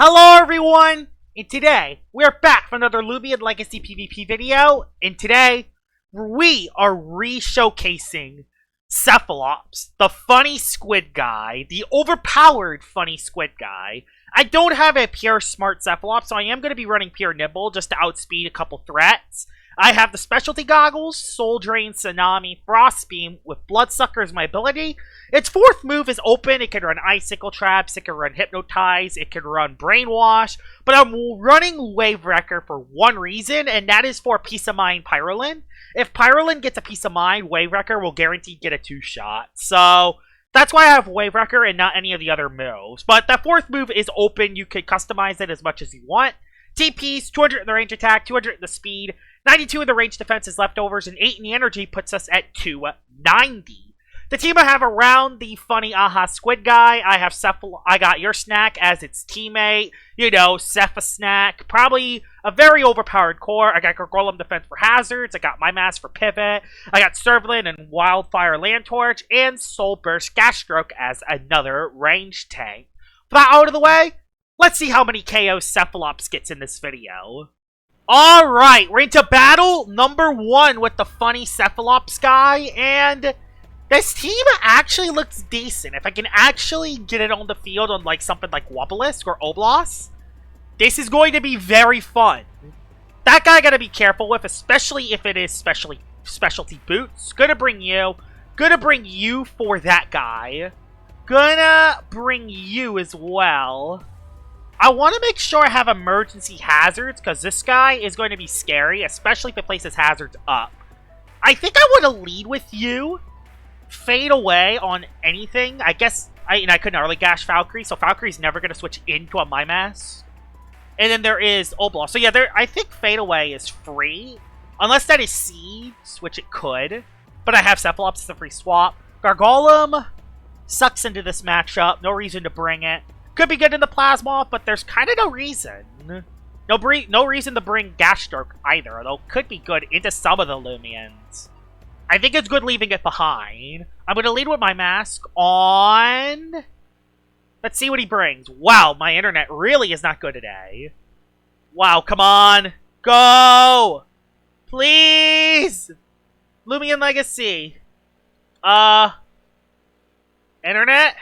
Hello everyone! And today, we are back for another Loomian Legacy PvP video, and today, we are re-showcasing Cephalops, the Funny Squid guy, the overpowered Funny Squid guy. I don't have a pure smart Cephalops, so I am going to be running pure Nimble just to outspeed a couple threats. I have the specialty goggles, Soul Drain, Tsunami, Frost Beam, with Bloodsucker as my ability. Its fourth move is open. It can run Icicle Traps, it can run Hypnotize, it can run Brainwash, but I'm running Wave Wrecker for one reason, and that is for Peace of Mind Pyrolin. If Pyrolin gets a Peace of Mind, Wave Wrecker will guarantee get a 2-shot. So that's why I have Wave Wrecker and not any of the other moves. But that fourth move is open. You can customize it as much as you want. TP's 200 in the range attack, 200 in the speed, 92 in the range defense is leftovers, and 8 in the energy puts us at 290. The team I have around the funny Squid guy, I got your snack as its teammate, you know, Snack, probably a very overpowered core. I got Gargolem defense for hazards, I got my mask for pivot, I got Servalan and Wildfire Landtorch, and Soul Burst Gasstroke as another range tank. With that out of the way, let's see how many KOs Cephalops gets in this video. Alright, we're into battle number 1 with the funny Cephalops guy, and this team actually looks decent. If I can actually get it on the field on like something like Wobblisk or Oblas, this is going to be very fun. That guy I gotta be careful with, especially if it is specialty boots. Gonna bring you for that guy. Gonna bring you as well. I want to make sure I have emergency hazards, because this guy is going to be scary, especially if it places hazards up. I think I want to lead with you. Fade away on anything. I guess, I couldn't early gash Valkyrie, so Valkyrie's never going to switch into a My Mask. And then there is Obla. So yeah, I think Fade Away is free. Unless that is Seeds, which it could. But I have Cephalops as a free swap. Gargolem sucks into this matchup. No reason to bring it. Could be good in the Plasma, but there's kind of no reason. No reason to bring Gasstroke either, although could be good into some of the Loomians. I think it's good leaving it behind. I'm going to lead with my mask on... Let's see what he brings. Wow, my internet really is not good today. Wow, come on. Go! Please! Loomian Legacy. Internet?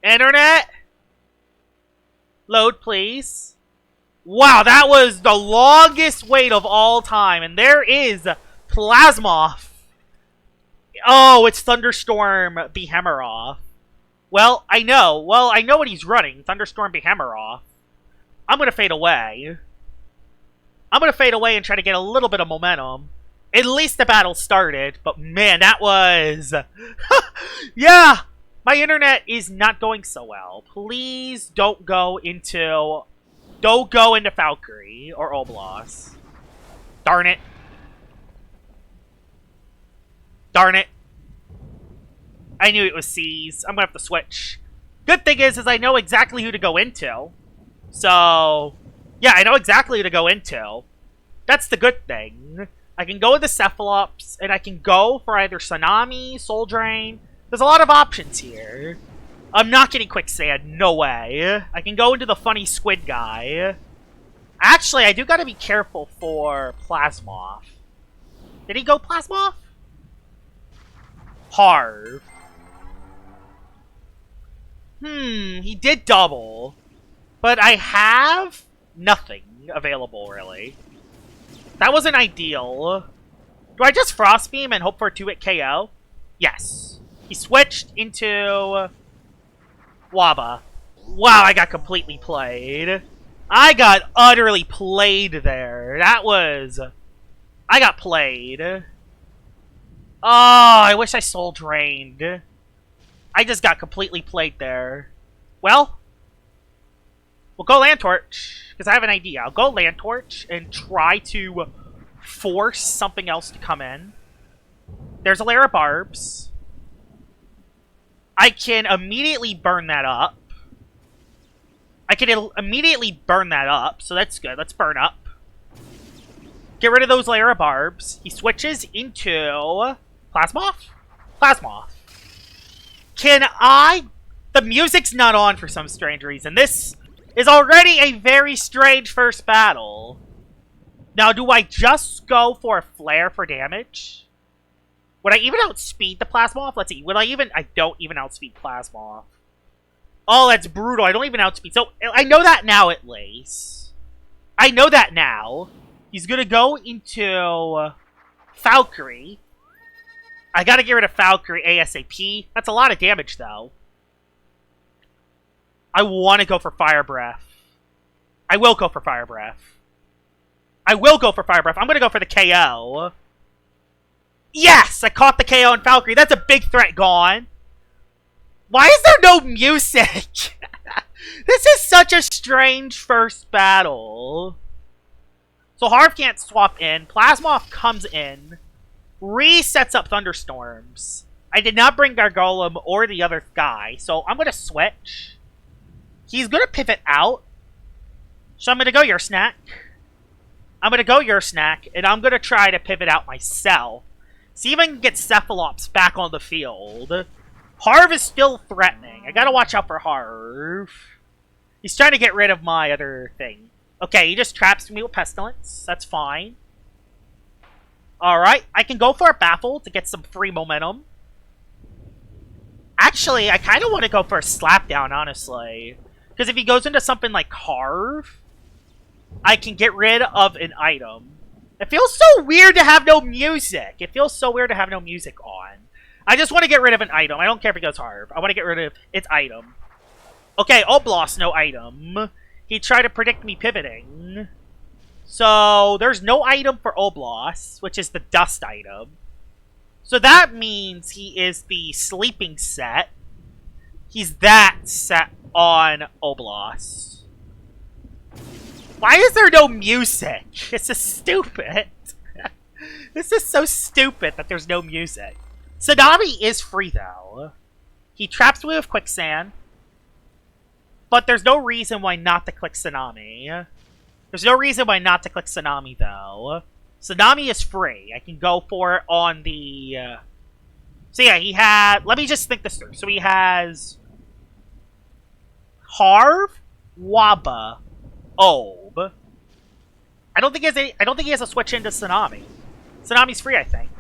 Internet? Load, please. Wow, that was the longest wait of all time. And there is Plasmoth. Oh, it's Thunderstorm Behemoth. Well, I know what he's running. Thunderstorm Behemoth. I'm going to fade away. I'm going to fade away and try to get a little bit of momentum. At least the battle started. But man, that was... yeah! My internet is not going so well. Please don't go into Valkyrie or Oblas. Darn it. Darn it. I knew it was C's. I'm gonna have to switch. Good thing is I know exactly who to go into. So, yeah, I know exactly who to go into. That's the good thing. I can go with the Cephalops, and I can go for either Tsunami, Soul Drain. There's a lot of options here. I'm not getting Quicksand. No way. I can go into the Funny Squid guy. Actually, I do gotta be careful for Plasmoth. Did he go Plasmoth? Harv. He did double. But I have nothing available, really. That wasn't ideal. Do I just Frost Beam and hope for a 2-hit KO? Yes. He switched into Waba. Wow, I got completely played. I got utterly played there. That was... I got played. Oh, I wish I Soul Drained. I just got completely played there. Well, we'll go Landtorch, because I have an idea. I'll go Landtorch and try to force something else to come in. There's a layer of barbs. I can immediately burn that up. So that's good. Let's burn up. Get rid of those layer of barbs. He switches into Plasmoth? Plasmoth. Can I... The music's not on for some strange reason. This is already a very strange first battle. Now, do I just go for a flare for damage? Would I even outspeed the Plasmoth? Let's see. Would I even... I don't even outspeed Plasmoth. Oh, that's brutal. I don't even outspeed. So, I know that now, at least. I know that now. He's gonna go into Valkyrie. I gotta get rid of Valkyrie ASAP. That's a lot of damage, though. I want to go for Fire Breath. I will go for Fire Breath. I will go for Fire Breath. I'm gonna go for the KO. Yes! I caught the KO on Valkyrie. That's a big threat gone. Why is there no music? This is such a strange first battle. So Harv can't swap in. Plasmoth comes in. Resets up Thunderstorms. I did not bring Gargolem or the other guy, so I'm going to switch. He's going to pivot out. So I'm going to go Your Snack. I'm going to go Your Snack, and I'm going to try to pivot out myself. See if I can get Cephalops back on the field. Harv is still threatening. I got to watch out for Harv. He's trying to get rid of my other thing. Okay, he just traps me with Pestilence. That's fine. Alright, I can go for a Baffle to get some free momentum. Actually, I kind of want to go for a Slapdown, honestly. Because if he goes into something like Harv, I can get rid of an item. It feels so weird to have no music. It feels so weird to have no music on. I just want to get rid of an item. I don't care if he goes Harv. I want to get rid of its item. Okay, Obloss, no item. He tried to predict me pivoting. So, there's no item for Obloss, which is the dust item. So that means he is the sleeping set. He's that set on Obloss. Why is there no music? This is stupid. This is so stupid that there's no music. Tsunami is free, though. He traps me with Quicksand. But there's no reason why not to click Tsunami. There's no reason why not to click Tsunami, though. Tsunami is free. I can go for it on the... So yeah, he had... Let me just think this through. So he has... Harv, Waba, Ob. I don't think he has a switch into Tsunami. Tsunami's free, I think.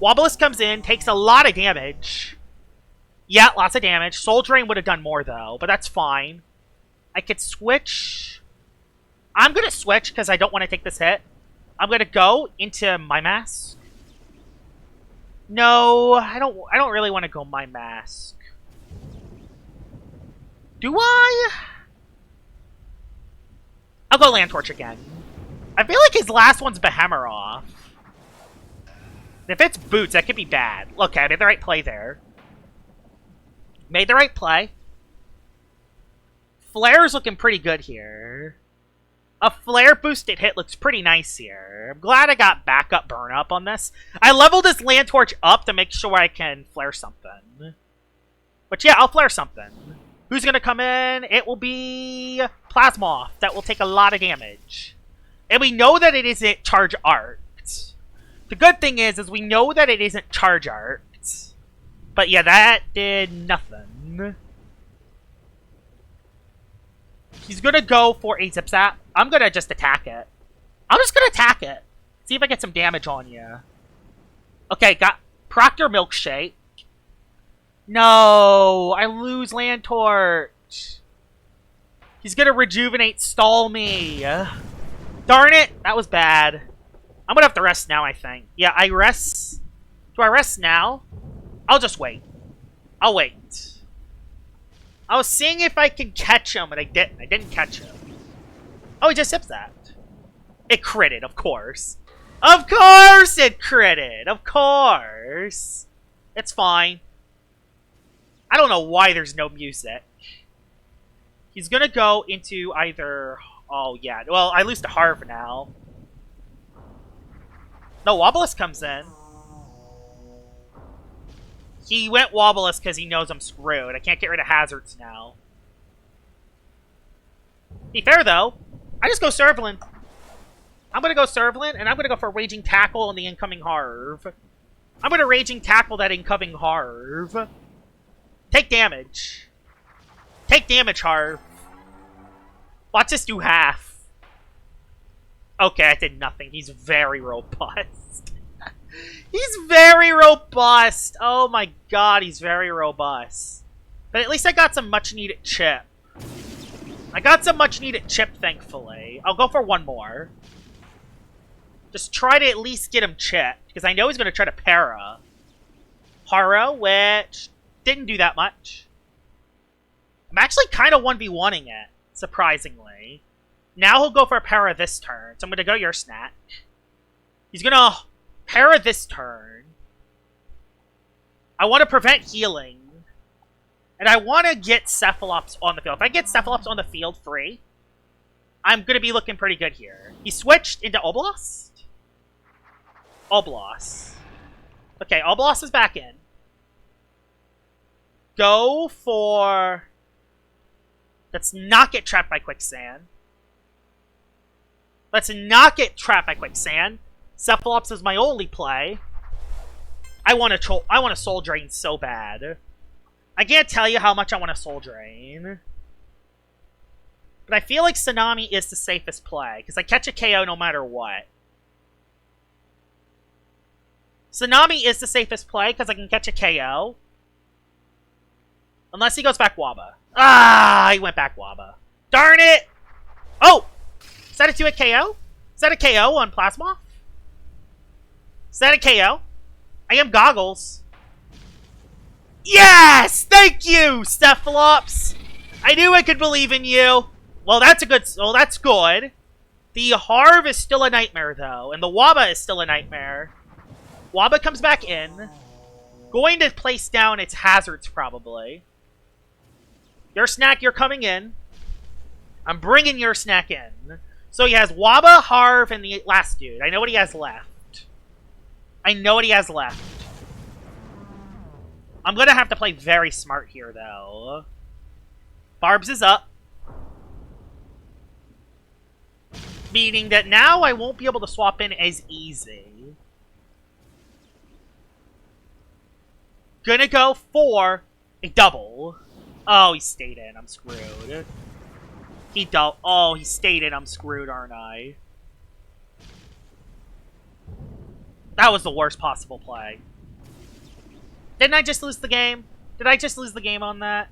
Wobblisk comes in, takes a lot of damage. Yeah, lots of damage. Soul Drain would have done more, though, but that's fine. I could switch... I'm going to switch because I don't want to take this hit. I'm going to go into My Mask. No, I don't really want to go My Mask. Do I? I'll go Land Torch again. I feel like his last one's Behemoth. If it's Boots, that could be bad. Okay, I made the right play there. Made the right play. Flare's looking pretty good here. A flare boosted hit looks pretty nice here. I'm glad I got backup burn up on this. I leveled this Land Torch up to make sure I can flare something. But yeah, I'll flare something. Who's going to come in? It will be Plasmoth. That will take a lot of damage. And we know that it isn't Charge Art. The good thing is we know that it isn't Charge Art. But yeah, that did nothing. He's going to go for a Zip Zap. I'm going to just attack it. I'm just going to attack it. See if I get some damage on you. Okay, got Proctor Milkshake. No, I lose Land Torch. He's going to Rejuvenate, stall me. Darn it, that was bad. I'm going to have to rest now, I think. Yeah, I rest. Do I rest now? I'll just wait. I'll wait. I was seeing if I could catch him, and I didn't. I didn't catch him. Oh, he just zips that. It critted, of course. Of course it critted! Of course! It's fine. I don't know why there's no music. He's gonna go into either... Oh, yeah. Well, I lose to Harv now. No, Wobblisk comes in. He went Wobblisk because he knows I'm screwed. I can't get rid of hazards now. Be fair, though. I just go Servalin. I'm going to go Servalin, and I'm going to go for Raging Tackle on the incoming Harv. I'm going to Raging Tackle that incoming Harv. Take damage. Take damage, Harv. Watch us do half. Okay, I did nothing. He's very robust. He's very robust. Oh my god, he's very robust. But at least I got some much-needed chip. I got some much-needed chip, thankfully. I'll go for one more. Just try to at least get him chipped, because I know he's going to try to para. Haro, which didn't do that much. I'm actually kind of 1v1ing it, surprisingly. Now he'll go for a para this turn, so I'm going to go your snack. He's going to para this turn. I want to prevent healing. And I want to get Cephalops on the field. If I get Cephalops on the field free, I'm going to be looking pretty good here. He switched into Oblast. Oblast. Okay, Oblast is back in. Go for... Let's not get trapped by Quicksand. Let's not get trapped by Quicksand. Cephalops is my only play. I want a Soul Drain so bad. I can't tell you how much I want a Soul Drain. But I feel like Tsunami is the safest play, because I catch a KO no matter what. Tsunami is the safest play, because I can catch a KO. Unless he goes back Waba. Ah, he went back Waba. Darn it! Oh! Is that a 2-hit KO? Is that a KO on Plasma? Is that a KO? I am Goggles. Yes! Thank you, Cephalops! I knew I could believe in you. Well, that's good. The Harv is still a nightmare, though. And the Waba is still a nightmare. Waba comes back in. Going to place down its hazards, probably. Your snack, you're coming in. I'm bringing your snack in. So he has Waba, Harv, and the last dude. I know what he has left. I know what he has left. I'm going to have to play very smart here, though. Barbs is up. Meaning that now I won't be able to swap in as easy. Gonna go for a double. Oh, he stayed in. I'm screwed. Oh, he stayed in. I'm screwed, aren't I? That was the worst possible play. Didn't I just lose the game? Did I just lose the game on that?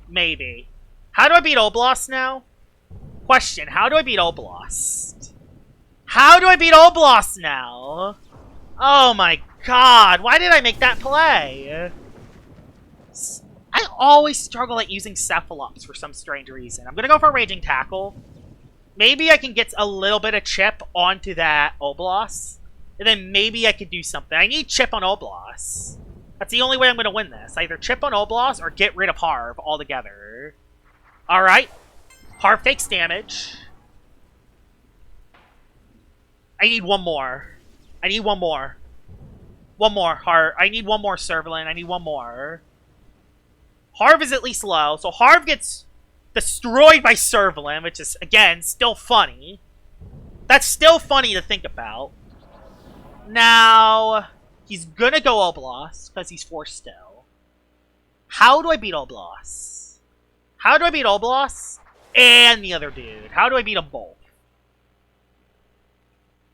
Maybe. How do I beat Oblast now? Question, how do I beat Oblast? How do I beat Oblast now? Oh my god, why did I make that play? I always struggle at using Cephalops for some strange reason. I'm gonna go for a Raging Tackle. Maybe I can get a little bit of chip onto that Oblast. And then maybe I could do something. I need chip on Oblast. That's the only way I'm going to win this. Either chip on Oblast or get rid of Harv altogether. Alright. Harv takes damage. I need one more. I need one more. One more. Harv. I need one more Servalan. I need one more. Harv is at least low. So Harv gets destroyed by Servalan, which is, again, still funny. That's still funny to think about. Now, he's gonna go Oblast, because he's forced still. How do I beat Oblast? How do I beat Oblast and the other dude? How do I beat them both?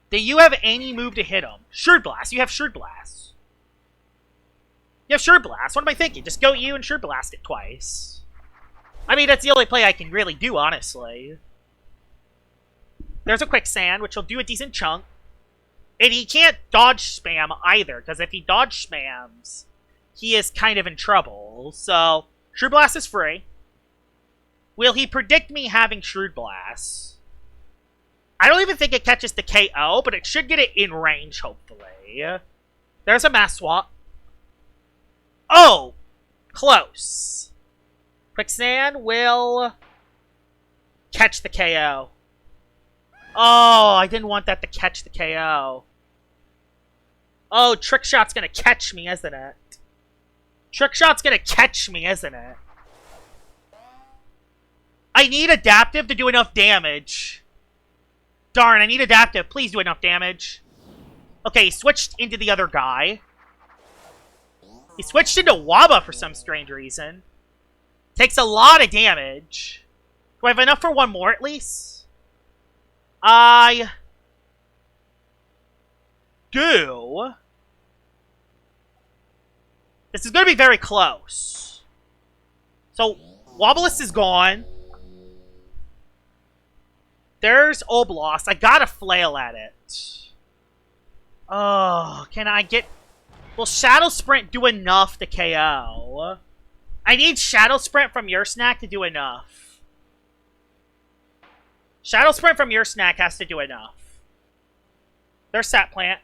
Do you have any move to hit him? Shrewd Blast. You have Shrewd Blast. You have Shrewd Blast. What am I thinking? Just go you and Shrewd Blast it twice. I mean, that's the only play I can really do, honestly. There's a Quicksand, which will do a decent chunk. And he can't dodge spam either, because if he dodge spams, he is kind of in trouble. So, Shrewd Blast is free. Will he predict me having Shrewd Blast? I don't even think it catches the KO, but it should get it in range, hopefully. There's a Mass Swap. Oh! Close. Quicksand will catch the KO. Oh, I didn't want that to catch the KO. Oh, Trick Shot's gonna catch me, isn't it? Trick Shot's gonna catch me, isn't it? I need Adaptive to do enough damage. Darn, I need Adaptive. Please do enough damage. Okay, he switched into the other guy. He switched into Waba for some strange reason. Takes a lot of damage. Do I have enough for one more at least? I do. This is going to be very close. So, Wobulus is gone. There's Oblos. I gotta flail at it. Oh, can I get... Will Shadow Sprint do enough to KO? I need Shadow Sprint from your snack to do enough. Shadow Sprint from your snack has to do enough. There's Sap Plant.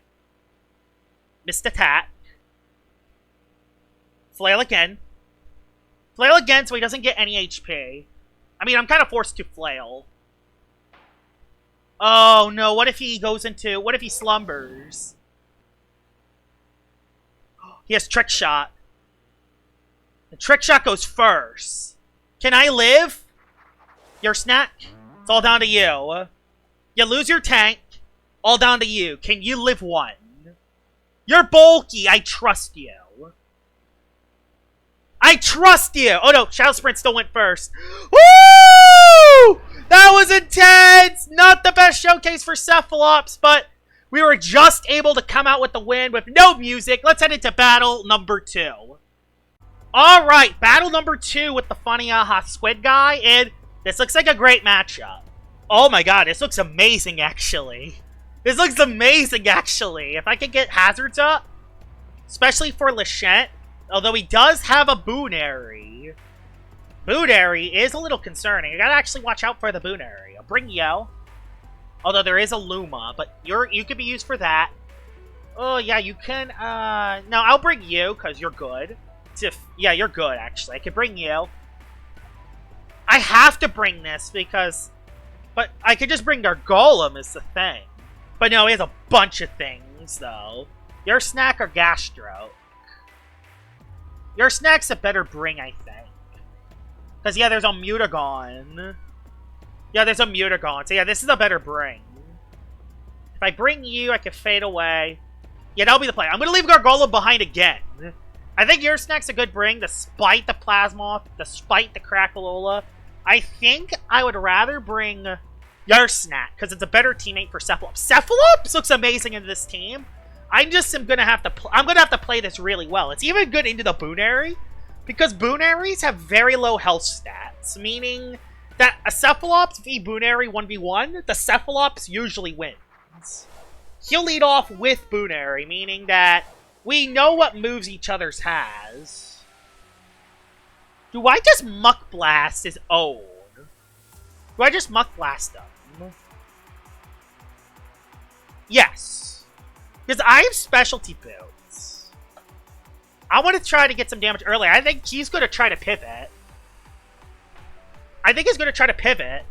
Missed attack. Flail again. Flail again so he doesn't get any HP. I mean, I'm kind of forced to flail. Oh no, what if he goes into... What if he slumbers? He has Trick Shot. The Trick Shot goes first. Can I live? Your snack? It's all down to you. You lose your tank. All down to you. Can you live one? You're bulky. I trust you. I trust you! Oh no, Shadow Sprint still went first. Woo! That was intense! Not the best showcase for Cephalops, but we were just able to come out with the win with no music. Let's head into battle number 2. Alright, battle number 2 with the Funny Squid guy, and this looks like a great matchup. Oh my god, this looks amazing actually. This looks amazing actually. If I could get hazards up, especially for Lachette. Although he does have a Boonary. Boonary is a little concerning. You gotta actually watch out for the Boonary. I'll bring Yo. Although there is a Luma, but you could be used for that. Oh yeah, you can. No, I'll bring you because you're good. Yeah, you're good actually. I could bring you. I have to bring this because, but I could just bring their Golem is the thing. But no, he has a bunch of things though. Your snack or Gastro. Your snack's a better bring, I think. Because, yeah, there's a Mutagon. Yeah, there's a Mutagon. So, yeah, this is a better bring. If I bring you, I can fade away. Yeah, that'll be the play. I'm going to leave Gargoyle behind again. I think your snack's a good bring, despite the Plasmoth, despite the Crackalola. I think I would rather bring your snack, because it's a better teammate for Cephalops. Cephalops looks amazing in this team. I'm gonna have to play this really well. It's even good into the Boonary, because Boonaries have very low health stats, meaning that a Cephalops v Boonary 1v1, the Cephalops usually wins. He'll lead off with Boonary, meaning that we know what moves each other's has. Do I just Muck Blast his own? Do I just Muck Blast him? Yes. Because I have specialty builds. I want to try to get some damage early. I think he's going to try to pivot.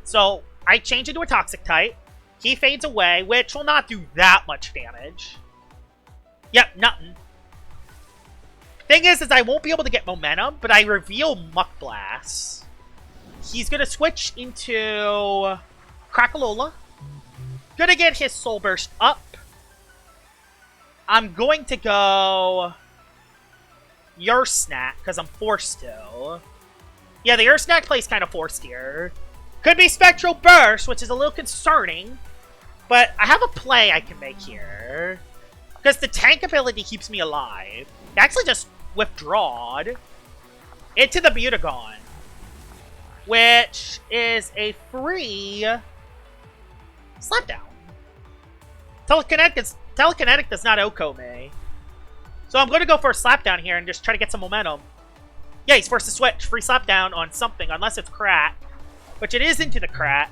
So I change into a Toxic type. He fades away, which will not do that much damage. Yep, nothing. Thing is I won't be able to get momentum, but I reveal Muck Blast. He's going to switch into Crackalola. Gonna get his Soul Burst up. I'm going to go your snack, because I'm forced to. Yeah, the your snack plays kind of forced here. Could be Spectral Burst, which is a little concerning. But I have a play I can make here. Because the tank ability keeps me alive. I actually just withdrawed into the Mutagon. Which is a free Slapdown. Telekinetic does not Oko me. So I'm going to go for a Slapdown here and just try to get some momentum. Yeah, he's forced to switch. Free Slapdown on something, unless it's Crack. Which it is into the Crack.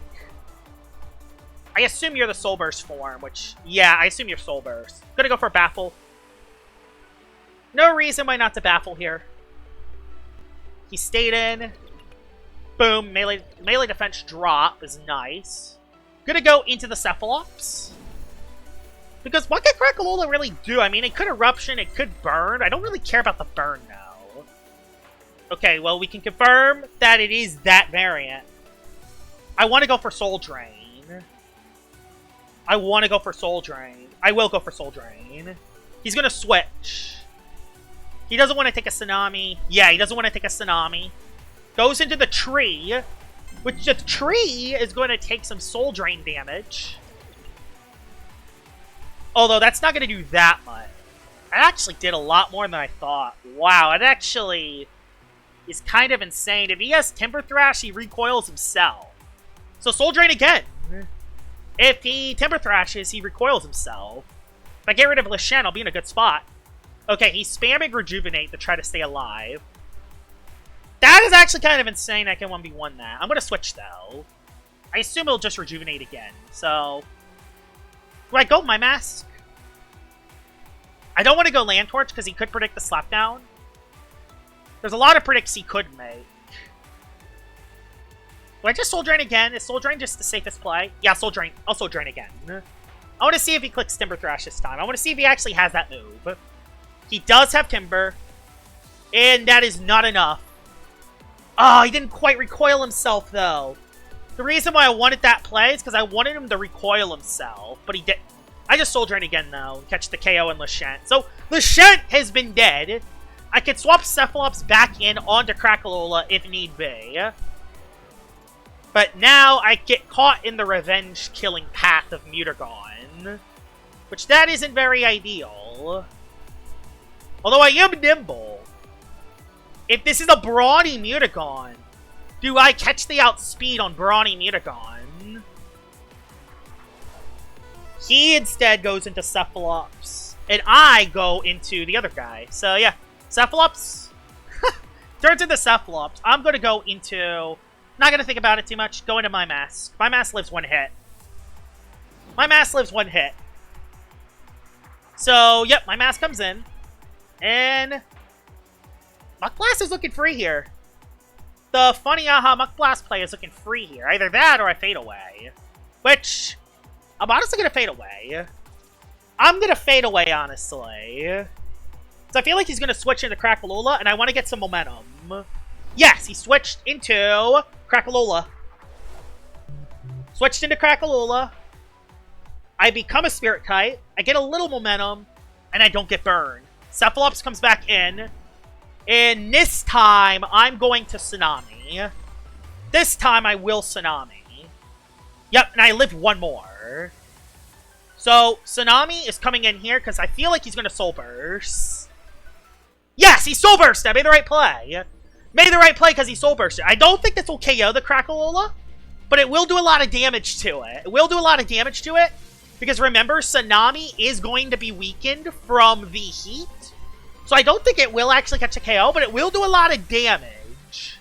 I assume you're the Soul Burst form, which... Yeah, I assume you're Soul Burst. Gonna go for a Baffle. No reason why not to Baffle here. He stayed in. Boom. Melee defense drop is nice. Gonna go into the Cephalops. Because what can Crackalola really do? I mean, it could Eruption, it could Burn. I don't really care about the Burn now. Okay, well, we can confirm that it is that variant. I want to go for Soul Drain. I want to go for Soul Drain. I will go for Soul Drain. He's going to switch. He doesn't want to take a Tsunami. Yeah, he doesn't want to take a Tsunami. Goes into the tree. Which the tree is going to take some soul drain damage. Although that's not going to do that much. It actually did a lot more than I thought. Wow, it actually is kind of insane. If he has Timber Thrash, he recoils himself. So soul drain again. If he Timber Thrashes, he recoils himself. If I get rid of Lishen, I'll be in a good spot. Okay, he's spamming Rejuvenate to try to stay alive. That is actually kind of insane. I can 1v1 that. I'm going to switch, though. I assume it'll just Rejuvenate again. So, do I go My Mask? I don't want to go Land Torch because he could predict the Slapdown. There's a lot of predicts he could make. Do I just Soul Drain again? Is Soul Drain just the safest play? Yeah, Soul Drain. I'll Soul Drain again. I want to see if he clicks Timber Thrash this time. I want to see if he actually has that move. He does have Timber. And that is not enough. Oh, he didn't quite recoil himself, though. The reason why I wanted that play is because I wanted him to recoil himself. But he didn't. I just Soul Drain again, though. Catch the KO and Lishen. So, Lishen has been dead. I could swap Cephalops back in onto Crackalola if need be. But now I get caught in the revenge-killing path of Mutagon. Which that isn't very ideal. Although I am nimble. If this is a brawny Mutagon, do I catch the outspeed on brawny Mutagon? He instead goes into Cephalops. And I go into the other guy. So yeah, Cephalops turns into Cephalops. I'm going to go into... Not going to think about it too much. Go into My Mask. My Mask lives one hit. My Mask lives one hit. So, yep, My Mask comes in. And... Muck Blast is looking free here. The Funny Muck Blast play is looking free here. Either that or I Fade Away. Which, I'm honestly going to Fade Away. I'm going to Fade Away, honestly. So I feel like he's going to switch into Crackalola, and I want to get some momentum. Yes, he switched into Crackalola. Switched into Crackalola. I become a Spirit Kite. I get a little momentum, and I don't get burned. Cephalops comes back in. And this time, I'm going to Tsunami. This time, I will Tsunami. Yep, and I live one more. So, Tsunami is coming in here because I feel like he's going to Soul Burst. Yes, he Soul Bursted! I made the right play. Made the right play because he Soul Bursted. I don't think this will KO the Crackalola, but it will do a lot of damage to it. It will do a lot of damage to it because remember, Tsunami is going to be weakened from the heat. So I don't think it will actually catch a KO, but it will do a lot of damage.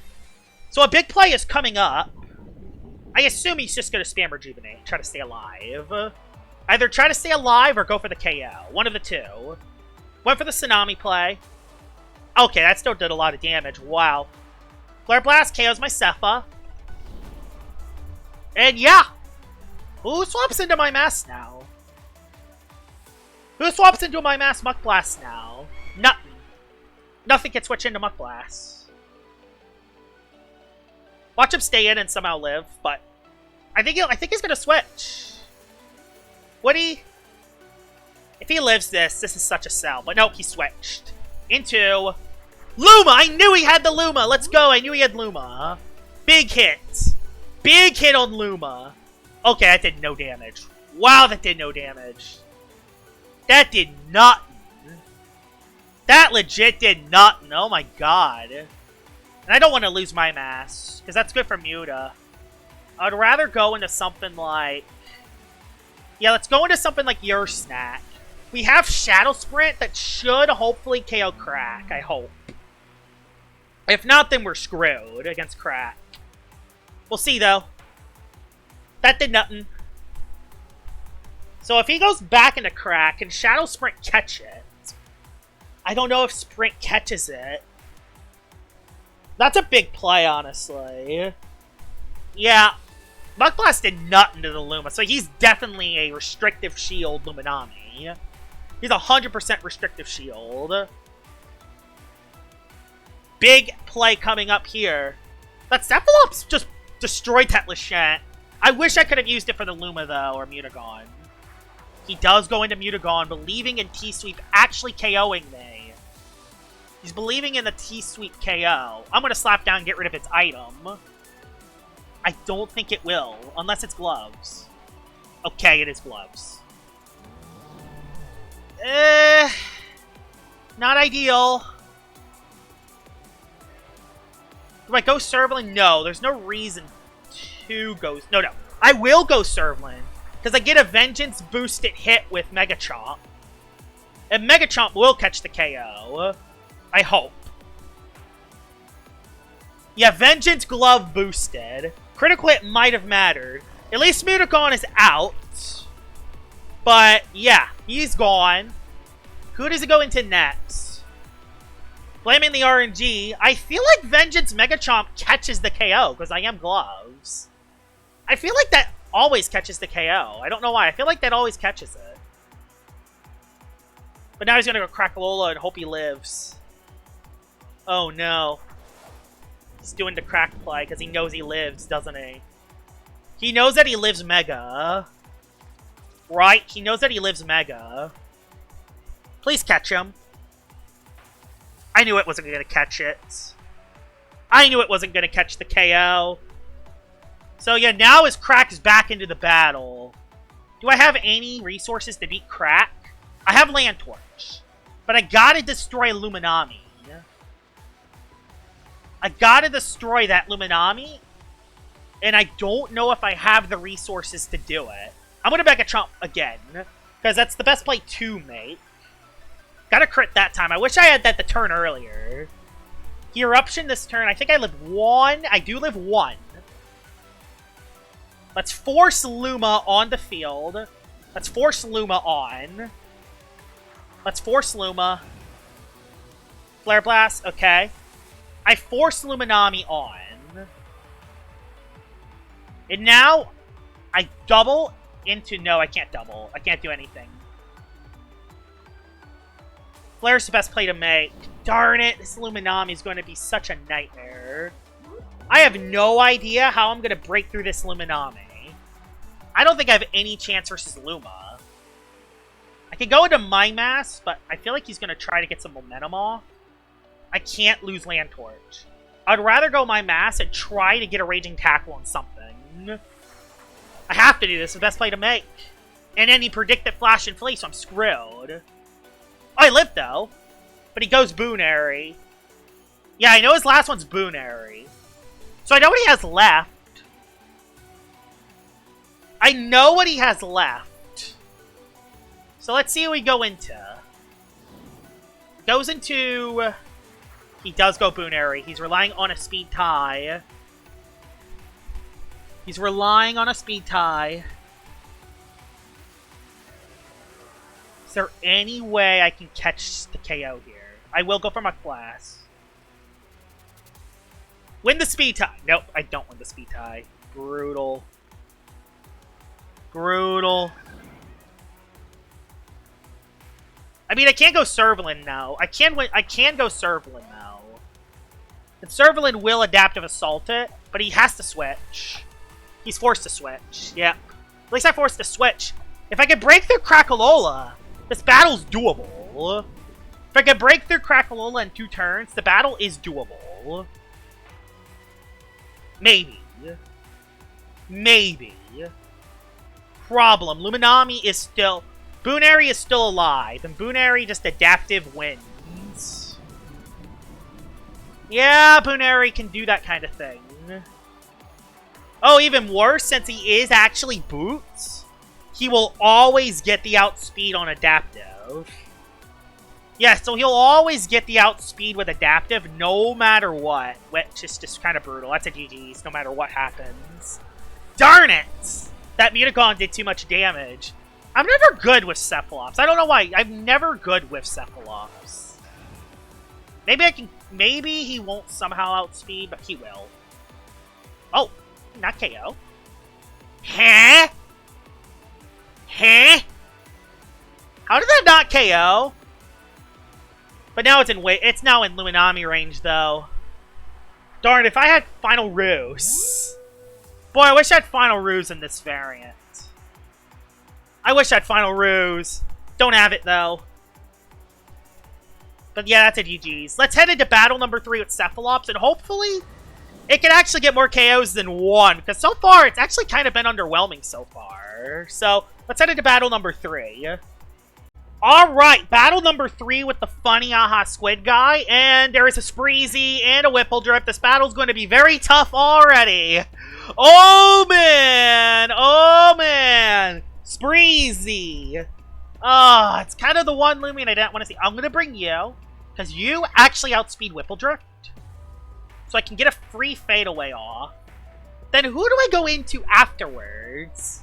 So a big play is coming up. I assume he's just going to spam Rejuvenate, try to stay alive. Either try to stay alive or go for the KO. One of the two. Went for the Tsunami play. Okay, that still did a lot of damage. Wow. Flare Blast KOs my Cepha. And yeah. Who swaps into My Mask now? Who swaps into My Mask Muck Blast now? Nothing. Nothing can switch into Muck Blast. Watch him stay in and somehow live, but I think he's gonna switch. Would he? If he lives this is such a sell. But nope, he switched. Into Luma! I knew he had the Luma! Let's go, I knew he had Luma. Big hit. Big hit on Luma. Okay, that did no damage. Wow, that did no damage. That did not. That legit did nothing. Oh my god. And I don't want to lose My Mask, because that's good for Muta. I'd rather go into something like... Yeah, let's go into something like Your Snack. We have Shadow Sprint that should hopefully KO Crack, I hope. If not, then we're screwed against Crack. We'll see, though. That did nothing. So if he goes back into Crack, can Shadow Sprint catch it? I don't know if Sprint catches it. That's a big play, honestly. Yeah. Muck Blast did nothing to the Luma, so he's definitely a restrictive shield Luminami. He's 100% restrictive shield. Big play coming up here. That Cephalops just destroyed that Lishen. I wish I could have used it for the Luma, though, or Mutagon. He does go into Mutagon, believing in T-Sweep actually KOing me. He's believing in the T-Sweep KO. I'm going to slap down and get rid of its item. I don't think it will, unless it's gloves. Okay, it is gloves. Not ideal. Do I go Servalan? No, there's no reason to go... No. I will go Servalan, because I get a Vengeance boosted hit with Mega Chomp. And Mega Chomp will catch the KO. I hope. Yeah, Vengeance Glove boosted. Critical hit might have mattered. At least Mudokon is out. But, yeah, he's gone. Who does it go into next? Blaming the RNG. I feel like Vengeance Mega Chomp catches the KO, because I am gloves. I feel like that always catches the KO. I don't know why. I feel like that always catches it. But now he's going to go crack Lola and hope he lives. Oh, no. He's doing the crack play because he knows he lives, doesn't he? He knows that he lives Mega. Right? He knows that he lives Mega. Please catch him. I knew it wasn't going to catch it. I knew it wasn't going to catch the KO. So yeah, now his Crack is back into the battle. Do I have any resources to beat Crack? I have Land Torch. But I gotta destroy Luminami. I gotta destroy that Luminami. And I don't know if I have the resources to do it. I'm gonna Mega Chomp again. Because that's the best play to make. Got a crit that time. I wish I had that the turn earlier. He Eruption this turn. I think I live 1. I do live 1. Let's force Luma on the field. Let's force Luma on. Let's force Luma. Flare Blast. Okay. I force Luminami on. And now, I double into... No, I can't double. I can't do anything. Flare's the best play to make. Darn it, this Luminami is going to be such a nightmare. I have no idea how I'm going to break through this Luminami. I don't think I have any chance versus Luma. I could go into Mind Mass, but I feel like he's going to try to get some momentum off. I can't lose Land Torch. I'd rather go Mind Mass and try to get a Raging Tackle on something. I have to do this. It's the best play to make. And then he predicted Flash and Flee, so I'm screwed. Oh, I lived, though. But he goes Boonary. Yeah, I know his last one's Boonary. So I know what he has left. I know what he has left. So let's see what we go into. Goes into... He does go Boonary. He's relying on a Speed Tie. He's relying on a Speed Tie. Is there any way I can catch the KO here? I will go for my class. Win the Speed Tie. Nope, I don't win the Speed Tie. Brutal. Brutal. I mean, I can't go Servalan now. I can go Servalan now. And Servalan will Adaptive Assault it, but he has to switch. He's forced to switch. Yep. At least I forced to switch. If I could break through Crackalola, this battle's doable. If I could break through Crackalola in 2 turns, the battle is doable. Maybe. Maybe. Problem. Luminami is still... Boonary is still alive, and Boonary just Adaptive wins. Yeah, Boonary can do that kind of thing. Oh, even worse, since he is actually Boots, he will always get the outspeed on Adaptive. Yeah, so he'll always get the outspeed with Adaptive no matter what, which is just kind of brutal. That's a GG's no matter what happens. Darn it! That Mudokon did too much damage. I'm never good with Cephalops. I don't know why. I'm never good with Cephalops. Maybe I can... Maybe he won't somehow outspeed, but he will. Oh, not KO. Huh? Huh? How did that not KO? But now it's in it's now in Luminami range though. Darn, if I had Final Ruse. Boy, I wish I had Final Ruse in this variant. I wish I had Final Ruse. Don't have it, though. But yeah, that's a GG's. Let's head into battle number 3 with Cephalops, and hopefully it can actually get more KOs than one, because so far it's actually kind of been underwhelming so far. So let's head into battle number 3. Alright, battle number 3 with the funny squid guy, and there is a Spreezy and a Whippledrip. This battle's going to be very tough already. Oh man! Oh man! Spreezy! It's kind of the one Loomian I didn't want to see. I'm going to bring you, because you actually outspeed Whippledrift. So I can get a free fadeaway off. Then who do I go into afterwards?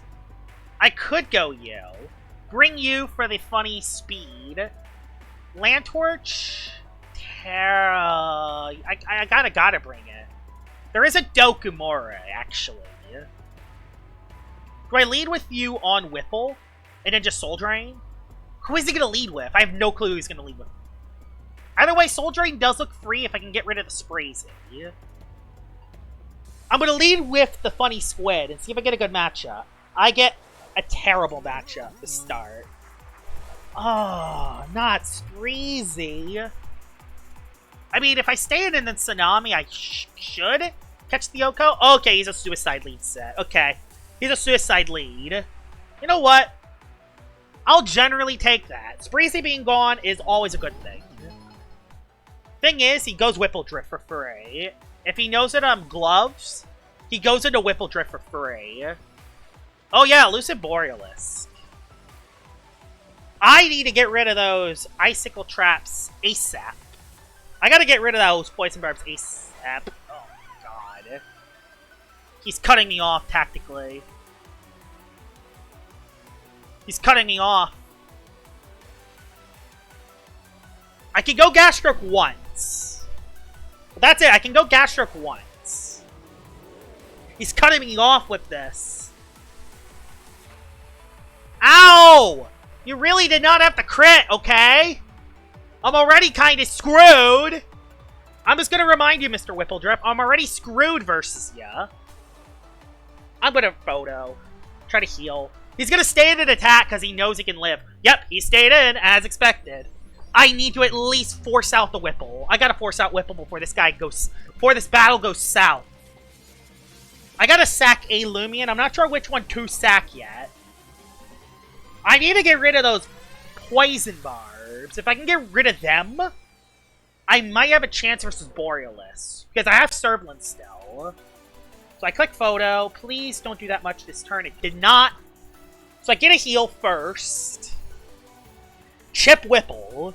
I could go you. Bring you for the funny speed. Lantorch? Terra. I gotta bring it. There is a Dokumora, actually. Do I lead with you on Whipple? And then just Soul Drain? Who is he gonna lead with? I have no clue who he's gonna lead with. Either way, Soul Drain does look free if I can get rid of the Spreezy. I'm going to lead with the Funny Squid and see if I get a good matchup. I get a terrible matchup to start. Oh, not Spreezy. I mean, if I stay in the Tsunami, I should catch the Oko. Okay, he's a Suicide Lead set. Okay, he's a Suicide Lead. You know what? I'll generally take that. Spreezy being gone is always a good thing. Thing is, he goes Whippledrift for free. If he knows that I'm gloves, he goes into Whippledrift for free. Oh yeah, Elusive Borealis. I need to get rid of those Icicle Traps ASAP. I gotta get rid of those Poison Barbs ASAP. Oh my god. He's cutting me off tactically. He's cutting me off. I can go Gas Stroke once. But that's it. I can go Gas Stroke once. He's cutting me off with this. Ow! You really did not have to crit, okay? I'm already kind of screwed. I'm just going to remind you, Mr. Whippledrip, I'm already screwed versus ya. I'm going to photo. Try to heal. He's going to stay in an attack because he knows he can live. Yep, he stayed in as expected. I need to at least force out the Whipple. I gotta force out Whipple before this battle goes south. I gotta sack a Loomian. I'm not sure which one to sack yet. I need to get rid of those Poison Barbs. If I can get rid of them, I might have a chance versus Borealis. Because I have Servlin still. So I click photo. Please don't do that much this turn. It did not. So I get a heal first. Chip Whipple.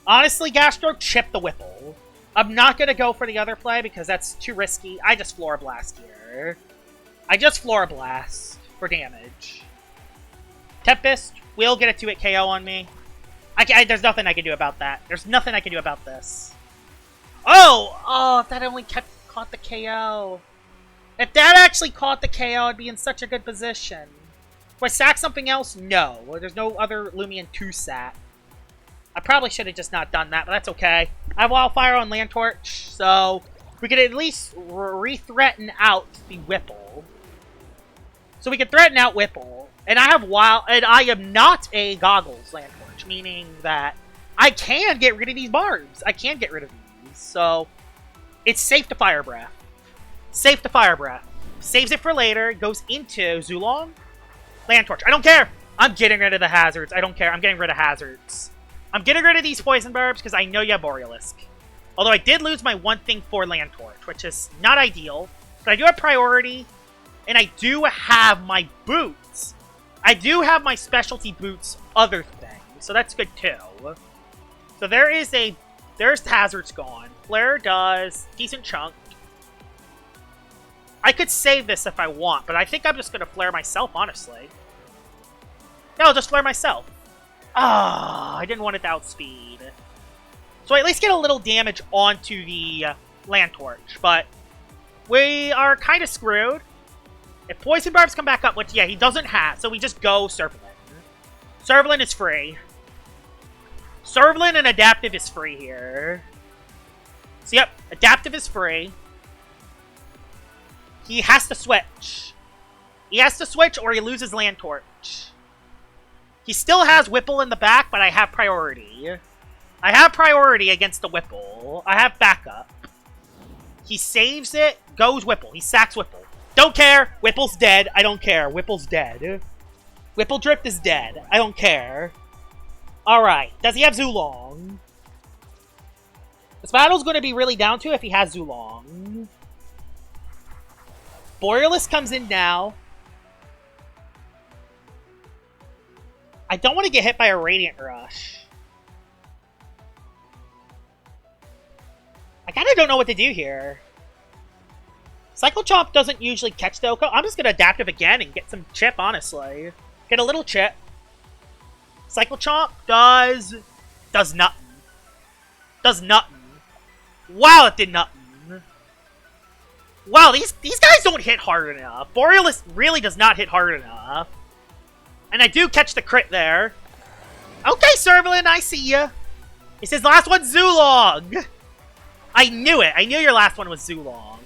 Honestly, Gastro, chip the Whipple. I'm not going to go for the other play because that's too risky. I just Flora Blast here. I just Flora Blast for damage. Tempest will get a 2-hit KO on me. There's nothing I can do about that. There's nothing I can do about this. Oh, if that only caught the KO. If that actually caught the KO, I'd be in such a good position. Do I sack something else? No. There's no other Loomian to sack. I probably should have just not done that, but that's okay. I have Wildfire on Lantorch, so we can at least re-threaten out the Whipple. So we can threaten out Whipple, and I am not a Goggles Lantorch, meaning that I can get rid of these barbs. I can get rid of these, so it's safe to Fire Breath. Safe to Fire Breath. Saves it for later, goes into Zulong. Lantorch. I don't care. I'm getting rid of the hazards. I don't care. I'm getting rid of hazards. I'm getting rid of these Poison Barbs because I know you have Borealisk. Although I did lose my one thing for Lantorch, which is not ideal. But I do have priority, and I do have my boots. I do have my specialty boots other thing, so that's good too. So there's hazards gone. Flare does decent chunk. I could save this if I want, but I think I'm just going to flare myself, honestly. No, I'll just flare myself. I didn't want it to outspeed. So I at least get a little damage onto the Lantorch, but we are kind of screwed. If Poison Barbs come back up, which, yeah, he doesn't have, so we just go Servlin. Servlin is free. Servlin and Adaptive is free here. So, yep, Adaptive is free. He has to switch. He has to switch or he loses Lantorch. He still has Whipple in the back, but I have priority. I have priority against the Whipple. I have backup. He saves it. Goes Whipple. He sacks Whipple. Don't care. Whipple's dead. I don't care. Whipple's dead. Whipple Drift is dead. I don't care. Alright. Does he have Zulong? This battle's going to be really down to if he has Zulong. Borealis comes in now. I don't want to get hit by a Radiant Rush. I kind of don't know what to do here. Cycle Chomp doesn't usually catch the Oko. I'm just going to Adaptive again and get some chip, honestly. Get a little chip. Cycle Chomp does nothing. Does nothing. Wow, it did nothing. Wow, these guys don't hit hard enough. Borealis really does not hit hard enough. And I do catch the crit there. Okay, Servalin, I see ya. He says last one's Zulong. I knew it. I knew your last one was Zulong.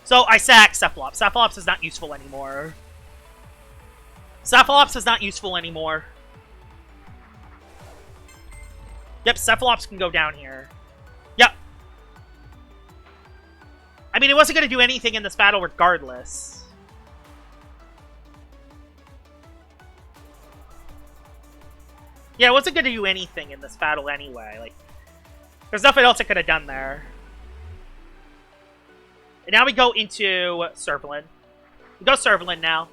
So I sack Cephalops. Cephalops is not useful anymore. Cephalops is not useful anymore. Yep, Cephalops can go down here. Yep. I mean, it wasn't going to do anything in this battle regardless. Yeah, it wasn't going to do anything in this battle anyway. Like, there's nothing else it could have done there. And now we go into Servalin. We go Servalin now.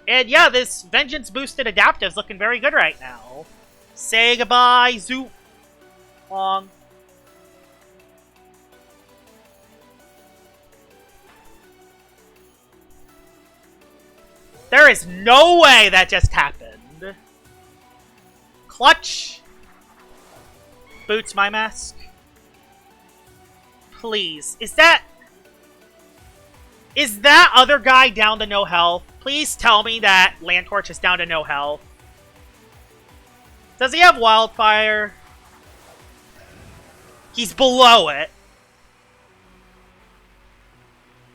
And yeah, this Vengeance boosted Adaptive is looking very good right now. Say goodbye, Long. There is no way that just happened. Clutch. Boots my mask. Please. Is that other guy down to no health? Please tell me that Land Torch is down to no health. Does he have Wildfire? He's below it.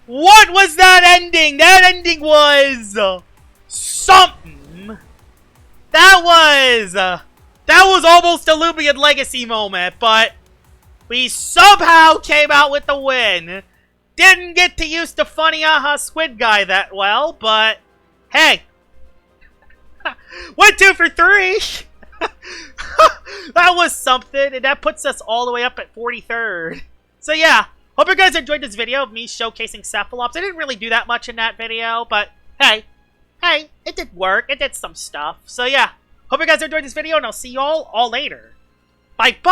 What was that ending? That ending was something. That was almost a Loomian Legacy moment, but we somehow came out with the win. Didn't get to use the Funny Squid guy that well, but hey. 1, 2 for 3. That was something, and that puts us all the way up at 43rd. So yeah, hope you guys enjoyed this video of me showcasing Cephalops. I didn't really do that much in that video, but hey, it did work. It did some stuff. So yeah, hope you guys enjoyed this video, and I'll see y'all all later. Bye-bye!